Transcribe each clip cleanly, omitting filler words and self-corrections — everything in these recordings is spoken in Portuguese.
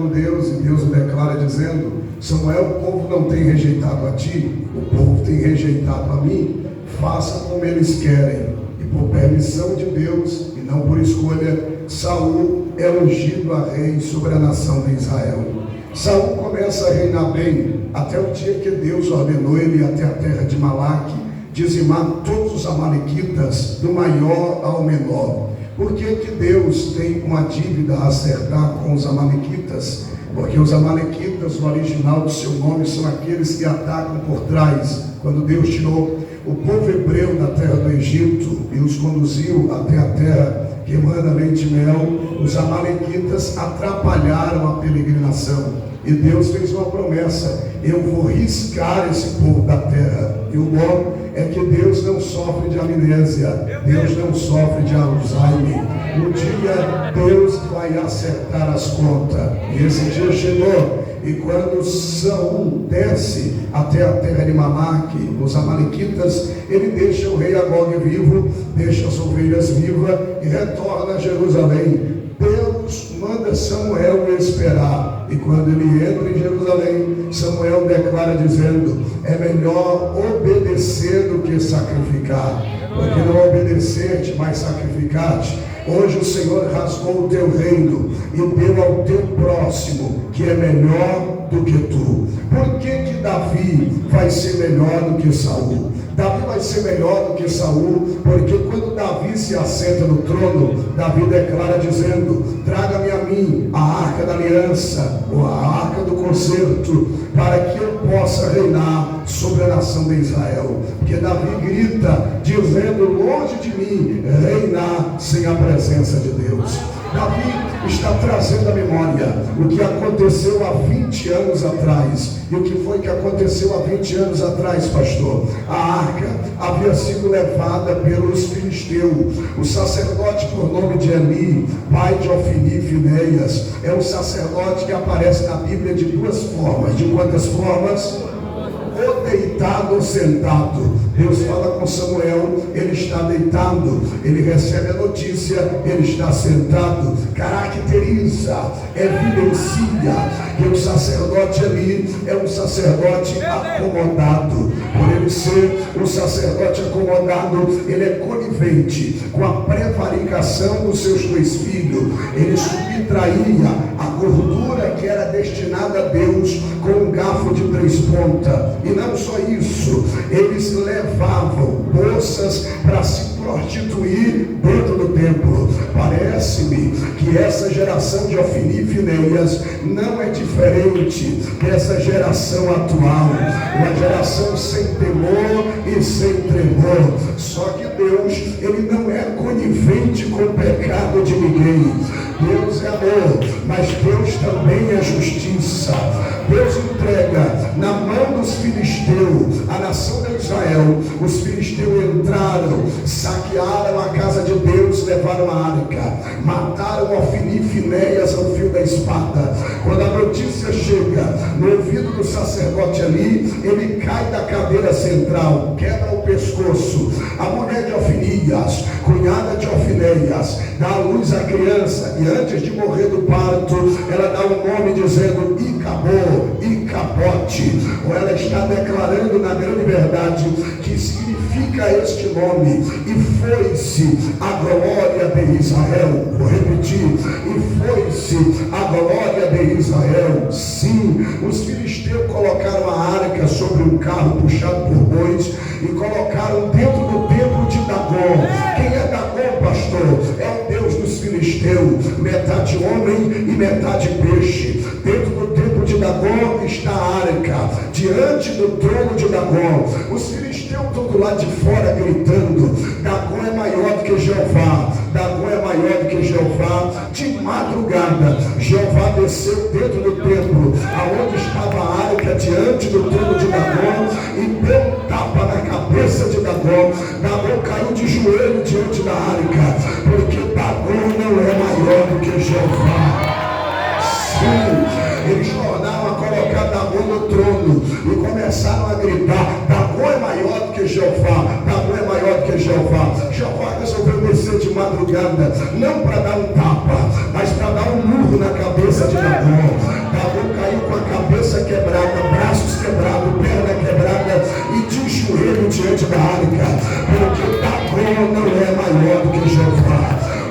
com Deus, e Deus o declara dizendo: Samuel, o povo não tem rejeitado a ti, o povo tem rejeitado a mim, faça como eles querem. E por permissão de Deus, e não por escolha, Saul é ungido a rei sobre a nação de Israel. Saul começa a reinar bem, até o dia que Deus ordenou ele ir até a terra de Malaque, dizimar todos os amalequitas, do maior ao menor. Por que que Deus tem uma dívida a acertar com os amalequitas? Porque os amalequitas, o original do seu nome, são aqueles que atacam por trás. Quando Deus tirou o povo hebreu da terra do Egito e os conduziu até a terra que emana leite e mel, os amalequitas atrapalharam a peregrinação. E Deus fez uma promessa: eu vou riscar esse povo da terra. E o bom é que Deus não sofre de amnésia, Deus não sofre de Alzheimer. Um dia Deus vai acertar as contas. E esse dia chegou. E quando Saul desce até a terra de Malaque, os amalequitas, ele deixa o rei Agog vivo, deixa as ovelhas vivas e retorna a Jerusalém. Deus manda Samuel esperar. E quando ele entra em Jerusalém, Samuel declara dizendo: é melhor obedecer do que sacrificar, porque não obedecer-te, mas sacrificar-te. Hoje o Senhor rasgou o teu reino e deu ao teu próximo, que é melhor do que tu. Por que que Davi vai ser melhor do que Saul? Davi vai ser melhor do que Saul, porque quando Davi se assenta no trono, Davi declara dizendo: traga-me a mim a arca da aliança, ou a arca do concerto, para que eu possa reinar sobre a nação de Israel. Porque Davi grita dizendo: longe de mim reinar sem a presença de Deus. Davi está trazendo à memória o que aconteceu há 20 anos atrás. E o que foi que aconteceu há 20 anos atrás, pastor? A arca havia sido levada pelos filisteus. O sacerdote por nome de Eli, pai de Ofni e Finéias, é um sacerdote que aparece na Bíblia de duas formas. De quantas formas? Ou deitado ou sentado. Deus fala com Samuel, ele está deitado, ele recebe a notícia, ele está sentado. Caracteriza, evidencia que o sacerdote ali é um sacerdote acomodado. Por ele ser um sacerdote acomodado, ele é conivente com a prevaricação dos seus dois filhos. Ele subtraía a gordura que era destinada a Deus com um garfo de 3 pontas. E não só isso, eles levavam moças para se prostituir dentro do templo. Parece-me que essa geração de Ofni e Finéias não é diferente dessa geração atual, uma geração sem temor e sem tremor. Só que Deus, ele não é conivente com o pecado de ninguém. Deus é amor, mas Deus também é justiça. Deus entrega na mão dos filisteus a nação de Israel. Os filisteus entraram, saquearam a casa de Deus, levaram a arca, mataram Ofni e Finéias ao fio da espada. Quando a notícia chega no ouvido do sacerdote ali, ele cai da cadeira central, quebra o pescoço. A mulher de Ofnias, cunhada de Finéias, dá à luz a criança, e antes de morrer do parto, ela dá um nome dizendo Icabô, Icabote. Ou ela está declarando na grande verdade que significa este nome: e foi-se a glória de Israel. Vou repetir: e foi-se a glória de Israel. Sim, os filisteus colocaram a arca sobre um carro puxado por bois e colocaram dentro do templo de Dagom. Quem é Dagom, pastor? É o Deus dos filisteus, metade homem e metade peixe. Dentro do templo de Dagom está a arca, diante do trono de Dagom. Os filisteus estão do lado de fora gritando: Dagom é maior do que Jeová, Dagom é maior do que Jeová. De madrugada, Jeová desceu dentro do templo, aonde estava a arca, diante do trono de Dagom, e deu um tapa na cabeça de Dagom. Dagom caiu de joelho diante da arca, porque Dagom não é maior do que Jeová. Sim, eles tornaram a colocar Dagom no trono e começaram a gritar: Dagom é maior do que Jeová, Dagom é maior do que Jeová. Jeová resolveu descer de madrugada, não para dar um tapa, mas para dar um murro na cabeça de Dagon. Dagon caiu com a cabeça quebrada, braços quebrados, perna quebrada e de joelho diante da arca, porque Dagon não é maior do que Jeová.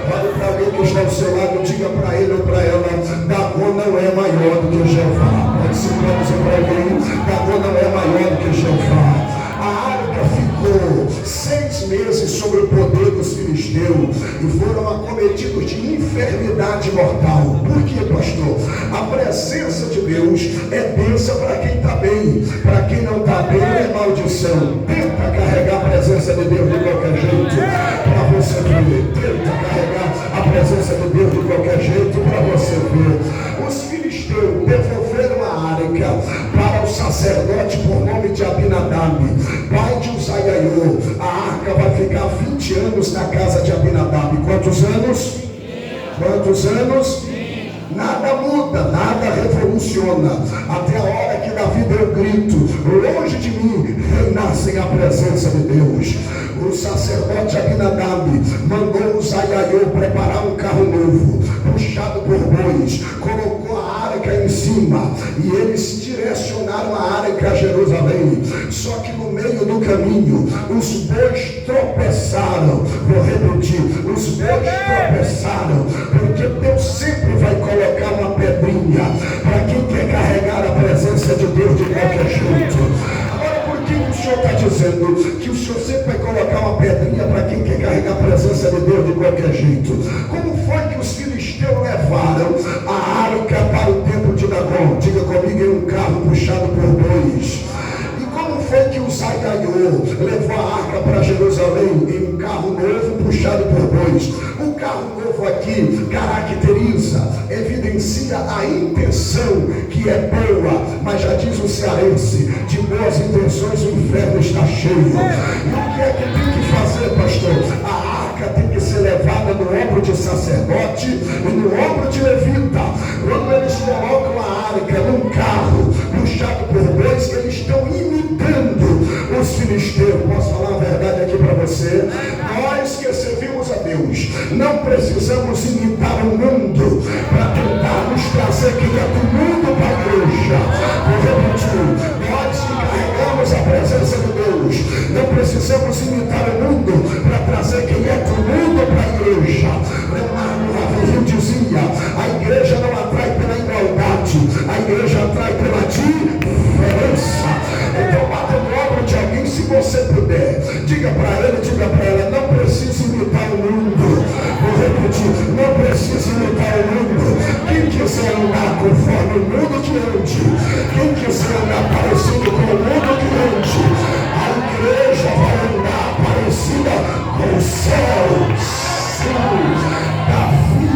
Olha para alguém que está ao seu lado, diga para ele ou para ela: Dagon não é maior do que Jeová. Pode ser para alguém: Dagon não é maior do que Jeová. A arca ficou 6 meses sob o poder dos filisteus e foram acometidos de enfermidade mortal. Por quê, pastor? A presença de Deus é bênção para quem está bem. Para quem não está bem é maldição. Tenta carregar a presença de Deus de qualquer jeito para você ver. Tenta carregar a presença de Deus de qualquer jeito para você ver. Os filisteus devolveram a arca para o sacerdote por nome de Abinadab, pai de Uzaiaiô. A arca vai ficar 20 anos na casa de Abinadab. Quantos anos? Quantos anos? Nada muda, nada revoluciona, até a hora que Davi deu um grito: longe de mim reinar sem a presença de Deus. O sacerdote Abinadab mandou Uzaiaiô preparar um carro novo, puxado por bois, colocou a arca em cima e eles direcionaram a arca a Jerusalém. Só que no meio do caminho os bois tropeçaram. Vou repetir: os bois tropeçaram, porque Deus sempre vai colocar uma pedrinha para quem quer carregar a presença de Deus de qualquer jeito. Agora, por que o Senhor está dizendo que o Senhor sempre vai colocar uma pedrinha para quem quer carregar a presença de Deus de qualquer jeito? Como foi que os filisteus levaram a arca para o templo de Dagon? Diga comigo: em um carro puxado por bois. E como foi que o Uzaiaiô levou a arca para Jerusalém? Em um carro novo puxado por bois. O carro novo aqui caracteriza, evidencia a intenção que é boa, mas já diz o cearense: de boas intenções o inferno está cheio. E o que é que tem que fazer, pastor? A arca tem que ser levada no ombro de sacerdote e no ombro de levita. Quando eles colocam a arca num carro puxado por bois, eles estão imitando os filisteus. Posso falar a verdade aqui para você? Nós que servimos a Deus não precisamos imitar o mundo para tentar nos trazer quem é do mundo para a igreja. Vou repetir: nós que carregamos a presença de Deus não precisamos imitar o mundo para trazer quem é do mundo para a igreja. Leonardo Ravel dizia: a igreja não atrai pela igualdade, a igreja atrai pela diferença. Então bata no ombro de alguém, se você puder, diga para ele, diga para ela: não precisa imitar o mundo. Vou repetir: não precisa imitar o mundo. Quem quiser andar conforme o mundo que ande, quem quiser andar parecido com o mundo que ande, a igreja vai andar parecida com o céu. Sim. Davi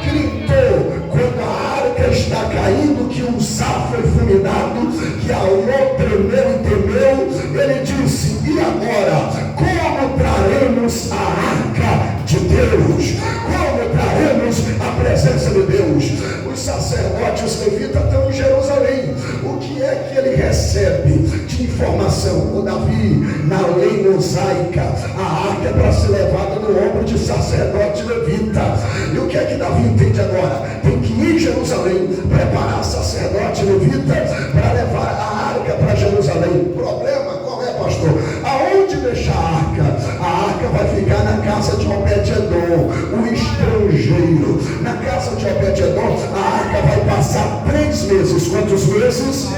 gritou quando a arca está caindo, que o Uzá foi fulminado, que Aulô tremeu e temeu. Ele disse: e agora, como traremos a arca de Deus? Como traremos a presença de Deus? Os sacerdotes, os levitas estão em Jerusalém. O que é que ele recebe de informação? O Davi, na lei mosaica, a arca é para ser levada no ombro de sacerdote levita. E o que é que Davi entende agora? Tem que ir em Jerusalém, preparar sacerdote levita para levar a arca para Jerusalém. O problema qual é, pastor? Aonde deixar a arca? A arca vai ficar na casa de Obed-edom, o estrangeiro. Na casa de Obed-edom, a arca vai passar 3 meses. Quantos meses?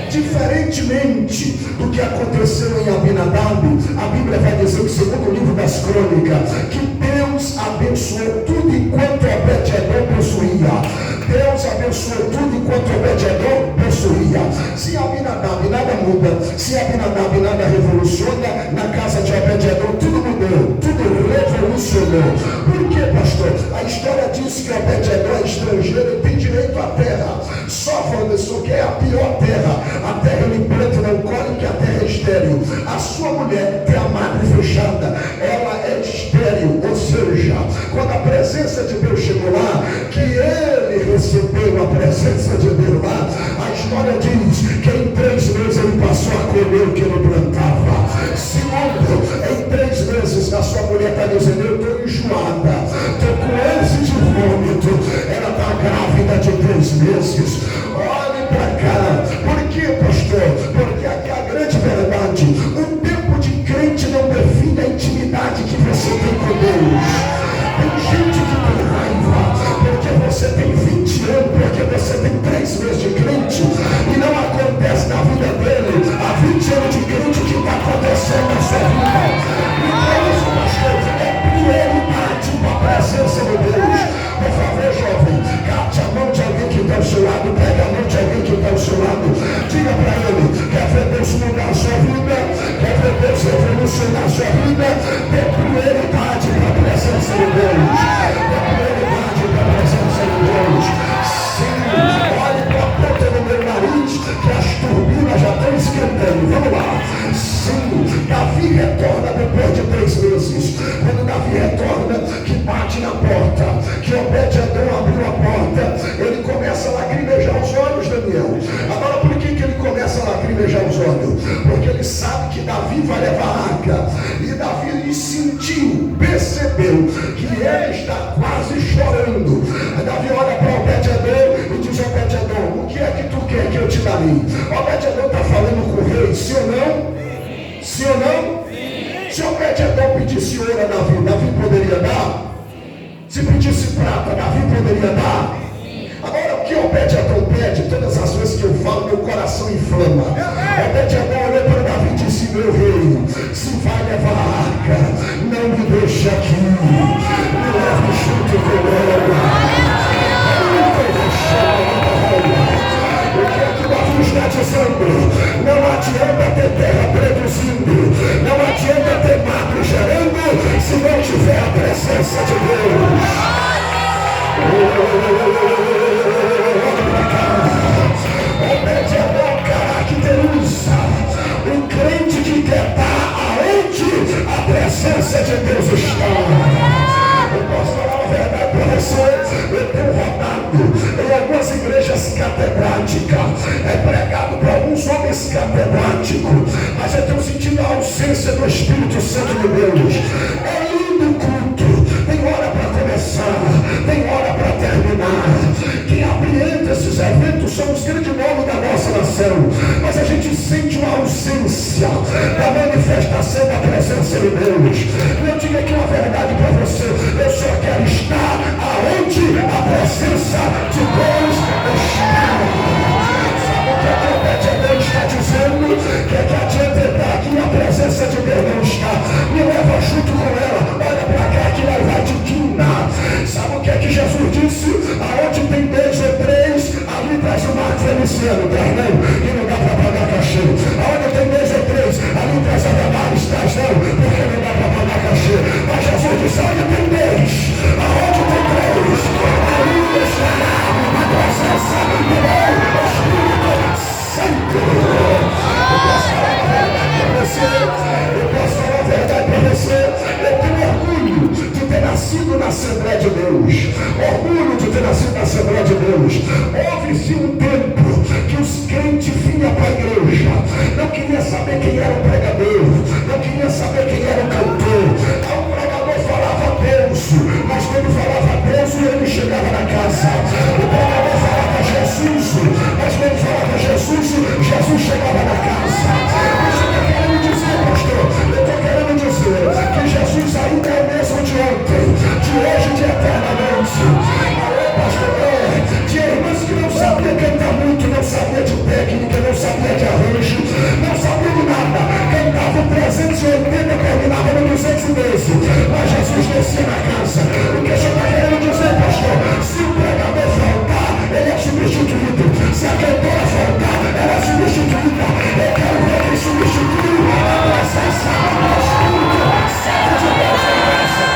Diferentemente do que aconteceu em Abinadab, a Bíblia vai dizer no segundo livro das Crônicas que Deus abençoou tudo enquanto Obed-edom possuía. Deus abençoou tudo enquanto Obed-edom possuía. Se Abinadab nada muda, se Abinadab nada revoluciona, na casa de Obed-edom tudo mudou, tudo revolucionou. Por quê, pastor? A história diz que Obed-edom é estrangeiro e tem direito à terra. Só Wanderson, que é a pior terra. A terra ele planta não colhe, que a terra é estéril. A sua mulher tem a madre fechada, ela é estéril. Ou seja, quando a presença de Deus chegou lá, que ele recebeu a presença de Deus lá, a história diz que em 3 meses ele passou a colher o que ele plantava. Segundo, em 3 meses a sua mulher está dizendo: eu estou enjoada, estou com ânsia de vômito. Ela 3 meses. Olhe para cá. Por quê, pastor? Porque aqui é a grande verdade. O tempo de crente não define a intimidade que você tem com Deus. Tem gente que tem raiva porque você tem 20 anos, porque você tem 3 meses de crente e não acontece na vida dele há 20 anos de crente que está acontecendo na sua vida. Então isso, pastor, é prioridade para a presença de Deus. Por favor, jovem, capte a mão de alguém que está ao seu lado, pega a mão de alguém que está ao seu lado, diga para ele: quer ver Deus mudar a sua vida? Quer ver Deus revolucionar a sua vida? Dê prioridade para a presença de Deus. Dê prioridade para a presença de Deus. Sim, olhe para a ponta do meu nariz, que as turbinas já estão esquentando. Vamos lá. Sim, Davi retorna depois de 3 meses. Quando Davi retorna, que bate na porta, que Obed-Edom abriu a porta, ele começa a lacrimejar os olhos, Daniel. Agora, por que ele começa a lacrimejar os olhos? Porque ele sabe que Davi vai levar a arca. E Davi lhe sentiu, percebeu que ele está quase chorando. Davi olha para Obed-Edom e diz: Obed-Edom, o que é que tu quer que eu te darei? Obed-Edom está falando com o rei, sim ou não? Sim ou não? Sim. Se Obed-Edom pedisse ouro a Davi, Davi poderia dar? Se pedisse prata, Davi poderia dar? Agora, o que Obed-Edom pede? Todas as vezes que eu falo, meu coração inflama. Obed-Edom olhou para Davi e disse: meu rei, se vai levar a arca, não me deixe aqui, me leve junto com ela. O que é que Davi está dizendo? Não adianta ter terra produzindo, não adianta ter mato gerando, se não tiver a presença de Deus. Obed-Edom caracteriza um crente que quer estar aonde a presença de Deus está. Eu posso falar a verdade para você. Eu tenho rodado em algumas igrejas catedráticas, pregado para alguns homens catedráticos, mas eu tenho sentido a ausência do Espírito Santo de Deus. É lindo o culto, tem hora para começar, tem hora para terminar. Quem apreende esses eventos são os grandes nomes da nossa nação, mas a gente sente uma ausência da manifestação da presença de Deus. Eu digo aqui uma verdade para você: eu só quero estar aonde a presença de Deus está. Sabe o que a Obed-Edom está dizendo? Que adianta entrar aqui e a presença de Deus não está. Me leva junto com ela, olha para cá que ela vai de quina. Sabe o que é que Jesus disse? Aonde tem 2 ou 3, ali traz o Marco Feliciano, traz não, e não dá para pagar cachê. Aonde tem 2 ou 3, ali traz a Damares, traz não, porque não dá para pagar cachê. Mas Jesus disse: aonde tem 2, aonde tem 3, ali estará a presença do Espírito Santo. Eu posso falar a verdade para você, eu posso falar a verdade para você. Eu tenho orgulho de ter nascido na Assembleia de Deus, orgulho de ter nascido na Assembleia de Deus. Houve-se um tempo que os crentes vinham para a igreja, não queria saber quem era o pregador, não queria saber quem era o cantor. O pregador falava Deus, mas quando falava Deus, ele chegava na casa. O pregador falava Jesus, mas quando falava Jesus, Jesus chegava na casa. Isso que eu estou querendo dizer, pastor, eu estou querendo dizer que Jesus ainda é o mesmo de ontem, de hoje, de eternamente. Alô, pastor, tinha irmãs que não sabiam cantar muito, não sabia de técnica, não sabia de arranjo, não sabia de nada. Cantava o 380, terminava no 212. Mas Jesus descia na casa. O que eu estou querendo dizer, pastor? Se o pregador faltar, ele é substituído. Se a cantora faltar, ela é substituída. Eu quero ver quem substituiu a presença do Espírito Santo de Deus em graça.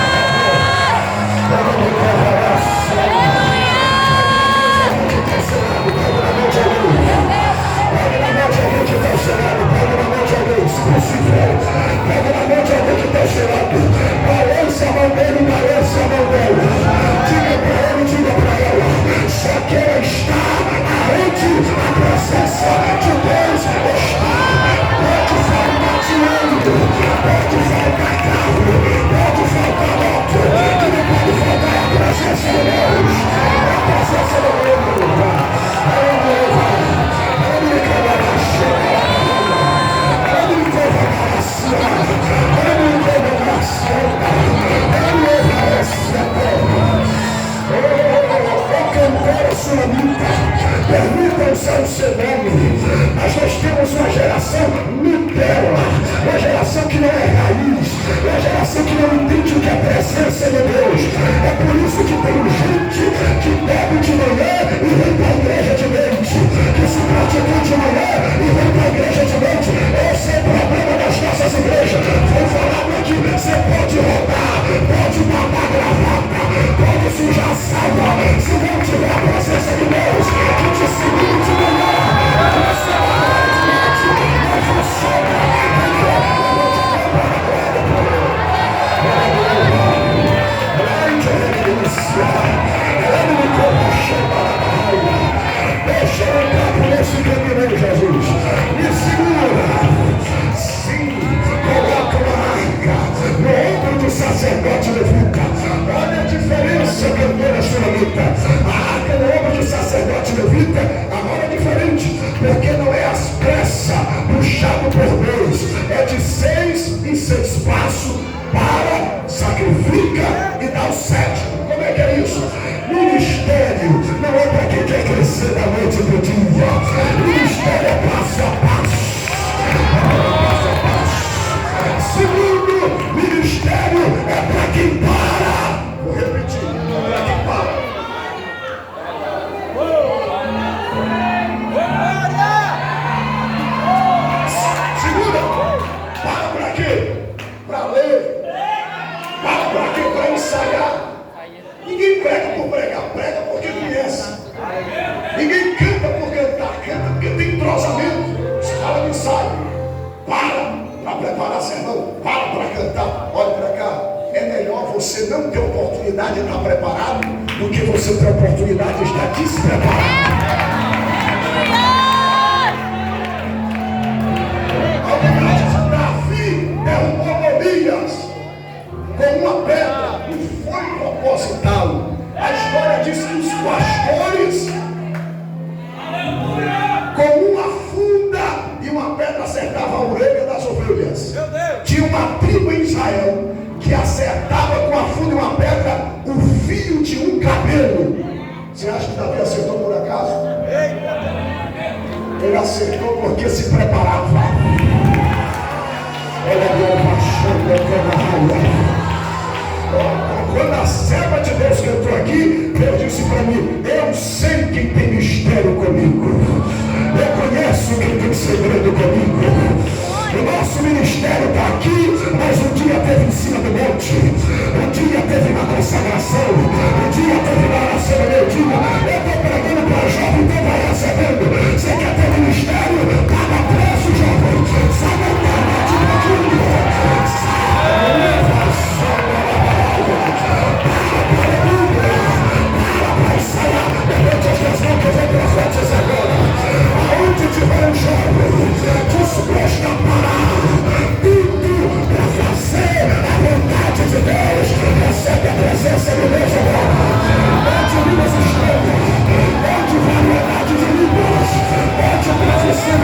Pega na mão de alguém que está ao seu lado, pega na mão de alguém, se possível, pega na mão de alguém que está ao seu lado, balança a mão dele, balança a mão dela, diga para ele, diga para ela, só quero estar aonde a presença de Deus está. Pode faltar dinheiro, pode faltar carro, pode faltar moto, que não pode faltar a presença de Deus, a presença de Deus. sunamitas, permitam ser o seu nome. Mas nós temos uma geração Nutella, uma geração que não é raiz, uma geração que não entende o que é presença de Deus. É por isso que tem gente que bebe de manhã e vem para a igreja de noite, que se prostitui de manhã e vem para a igreja de noite. Esse é o problema das nossas igrejas. Foi falado aqui, você pode roubar, pode matar gravata, pode sujar a salva, se não tiver a presença de Deus, que te segure de manhã, você vai de noite, não funciona. Deixa eu entrar por esse caminho, Jesus. Me segura. Sim, coloca uma arca no ombro do sacerdote levita. Olha a diferença, cantora sunamita. A arca no ombro do sacerdote levita agora é diferente, porque não é às pressas, puxado por Deus. É de 6 em 6 passos para, sacrifica e dá o 7. Como é que é isso? Ministério não é para quem quer crescer da noite para o dia. Ministério é passo a passo. Passo a passo. Segundo, ministério é para quem para. Vou repetir, é para quem para. Segunda, para quê? Para ler. Para quê? Para ensaiar. Ninguém prega por pregar, prega porque conhece. Ninguém canta por cantar, canta porque tem entrosamento. Escala de ensaio. Para preparar sermão, para cantar. Olha para cá. É melhor você não ter oportunidade de estar preparado do que você ter oportunidade de estar despreparado. Davi derrubou Golias com uma pedra e foi proposital. A história diz que os pastores, com uma funda e uma pedra, acertavam a orelha das ovelhas. Tinha uma tribo em Israel que acertava com a funda e uma pedra o fio de um cabelo. Você acha que Davi acertou por acaso? Ele acertou porque se preparava. Quando a serva de Deus que entrou aqui, Deus disse para mim: eu sei quem tem mistério comigo, eu conheço quem tem segredo comigo. O nosso ministério está aqui, mas um dia teve em cima do monte, um dia teve na consagração, um dia teve na oração do meu dia. Eu estou pregando para jovem, então vai recebendo. Você quer ter ministério? Paga preço, jovem. Sai da internet daquilo. Aonde tiver um jovem disposto a parar tudo para fazer a vontade de Deus, recebe a presença de Deus agora. Onde línguas estão, onde variedade de línguas, onde profecia.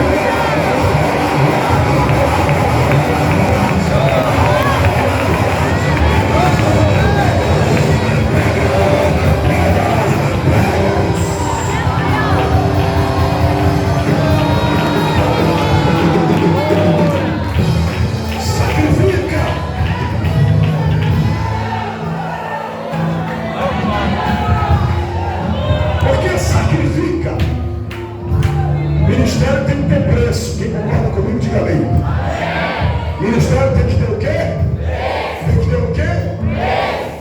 Ministério tem que ter preço. Quem concorda comigo, diga amém. Ministério tem que ter o quê? Tem que ter o quê?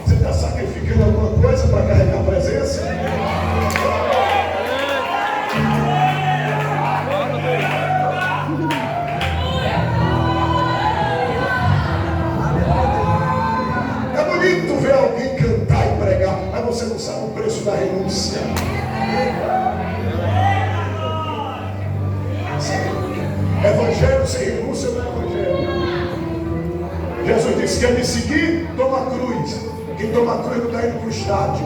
Você está sacrificando alguma coisa para carregar a presença? É bonito ver alguém cantar e pregar, mas você não sabe o preço da renúncia. Evangelho sem renúncia não é evangelho. Jesus disse: quer me seguir, toma a cruz. Quem toma a cruz não está indo para o estádio.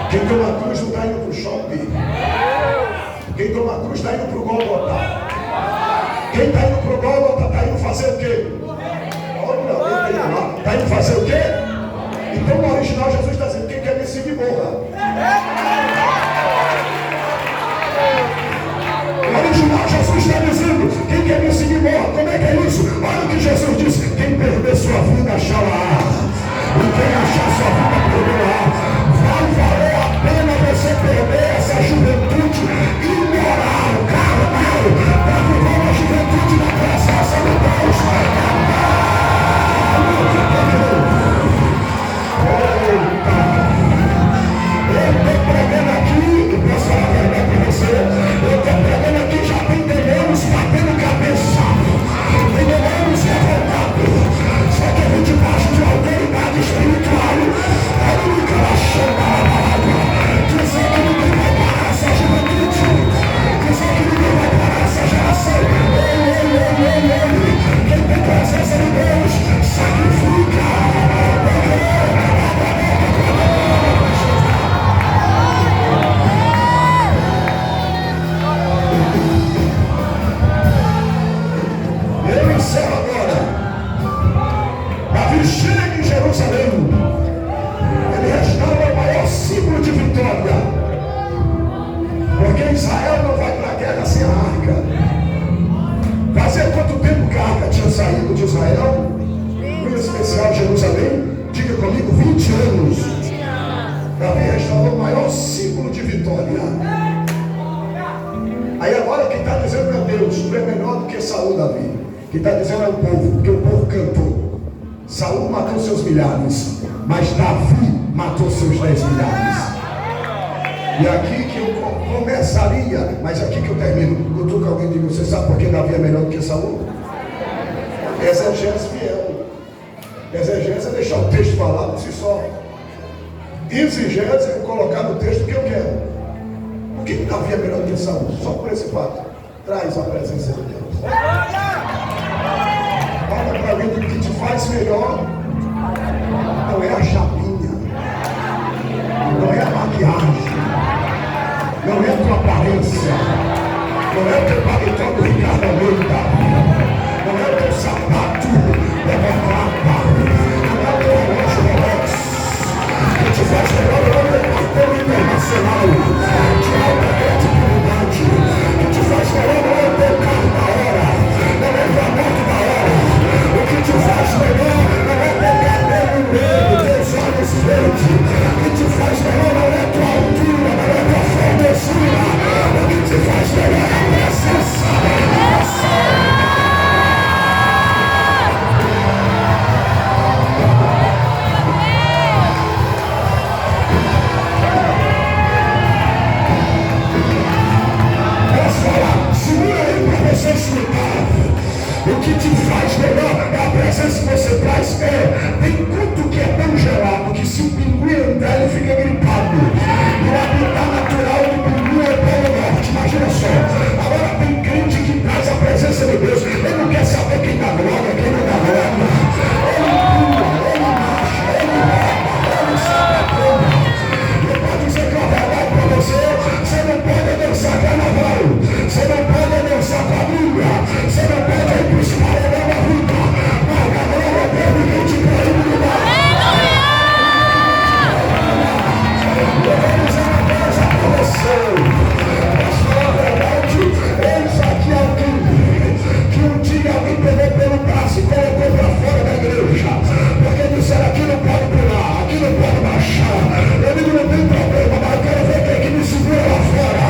Quem toma a cruz não está indo para o shopping. Quem toma a cruz está indo para o Gólgota. Quem está indo para o Gólgota está indo fazer o quê? Está indo fazer o quê? Então no original Jesus está dizendo: quem quer me seguir, morra. Porque Israel não vai para a guerra sem a arca. Fazia quanto tempo que a arca tinha saído de Israel? Em especial Jerusalém? Diga comigo, 20 anos. Davi restaurou o maior símbolo de vitória. Aí agora quem está dizendo é Deus, tu é melhor do que Saul, Davi. Quem está dizendo é o povo, porque o povo cantou. Saul matou seus milhares, mas Davi matou seus 10 milhares. E aqui que eu começaria, mas aqui que eu termino. Cutuca alguém e diga, você sabe por que Davi é melhor do que Saul? Exegese fiel. Exegese é deixar o texto falar por si só. Exigese é colocar no texto o que eu quero. Por que Davi é melhor do que Saul? Só por esse fato. Traz a presença de Deus. Fala para mim, o que te faz melhor não é a chapinha, não é a maquiagem, não é a tua aparência, não é o teu paletó do Ricardo Almeida, não é o teu sapato democrata, não é o teu relógio Rolex. O que te faz melhor não é o teu cartão internacional de alta credibilidade. O que te faz melhor não é o teu carro da hora, não é a tua moto da hora. O que te faz melhor não é pegar pelo meio, teus olhos verdes. O que te faz melhor não é a tua altura, não é a tua formosura. O que te faz melhor é a presença. Segura aí para você escutar. O que te faz melhor é a presença que você traz. Tem culto que é tão gelado que se o pinguim entrar ele fica gripado. E o habitat natural do pinguim é o Polo Norte. Imagina só. Agora tem crente que traz a presença de Deus. Ele não quer saber quem dá glória, quem não dá glória. Ele pula, ele marcha, ele rouba, ele sabe como. Eu posso dizer que é uma verdade para você. Você não pode dançar carnaval. Você não pode dançar quadrilha. Você não pode ir para os paredão da vida. Mas a glória dele vem te proíbe do mar. Eu vou dizer uma coisa para você. Mas falar a verdade, eis aqui alguém que um dia alguém pegou pelo braço e colocou para fora da igreja. Porque disseram aqui não pode pular, aqui não pode baixar. Eu digo não tem problema, mas eu quero ver quem é que me segura lá fora.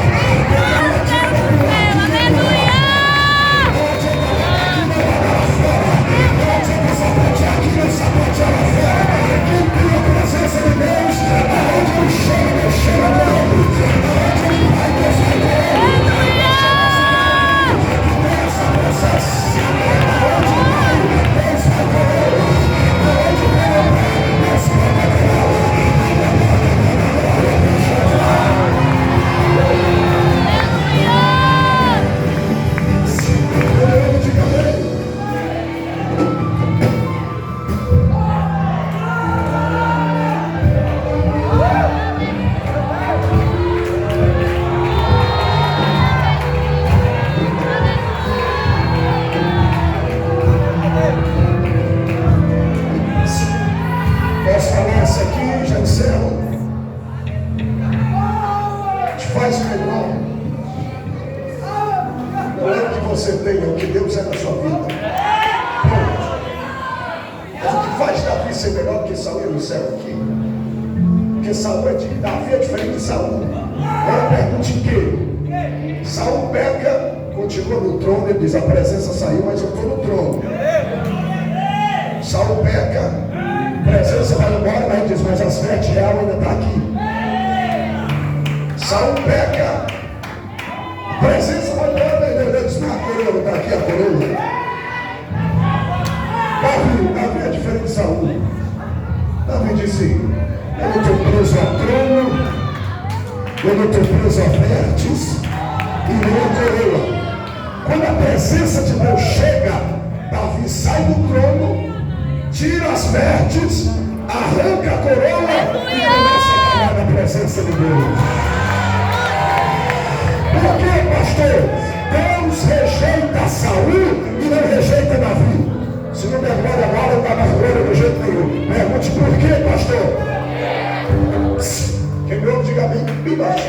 Quem me ouve, diga bem baixo.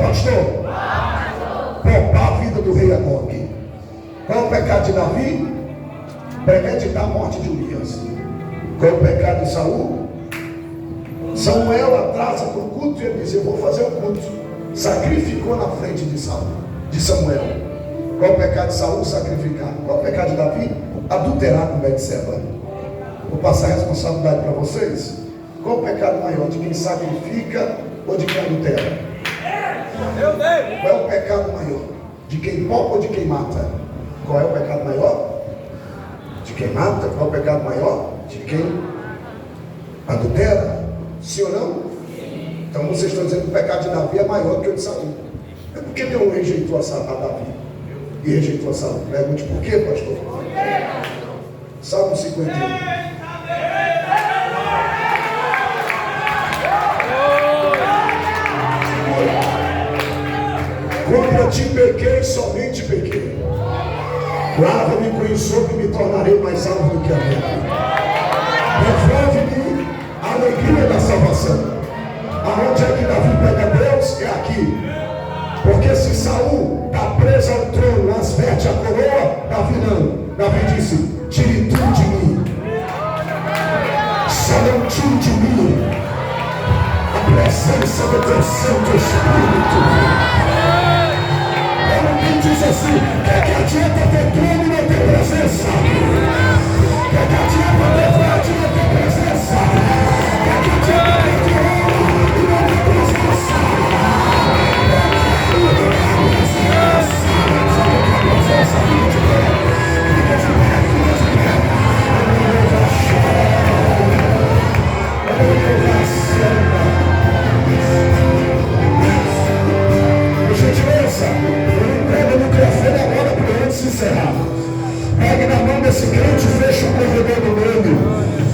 pastor? Poupar a vida do rei Agog. Qual é o pecado de Davi? Premeditar a morte de Urias. Qual é o pecado de Saul? Samuel atrasa para o culto e ele diz: eu vou fazer o culto. Sacrificou na frente de Samuel. Qual é o pecado de Saul? Sacrificar. Qual é o pecado de Davi? Adulterar com Betseba. Vou passar a responsabilidade para vocês. Qual é o pecado maior? De quem sacrifica ou de quem adultera? Qual é o pecado maior? De quem poupa ou de quem mata? Qual é o pecado maior? De quem mata. Qual é o pecado maior? De quem adultera. Sim ou não? Então vocês estão dizendo que o pecado de Davi é maior que o de Saul. É porque Deus rejeitou a Davi e rejeitou a Saul. Pergunte por quê, pastor? Salmo 51. Contra ti pequei, somente pequei. Lava-me com enxofre e me tornarei mais alvo do que a neve. Devolve-me a alegria da salvação. Aonde é que Davi pega Deus? É aqui. Porque se Saul está preso ao trono, nas veste a coroa, Davi não. Davi disse: tire tudo de mim. Só não tire de mim a presença do teu Santo Espírito. Ele diz assim: que adianta ter tudo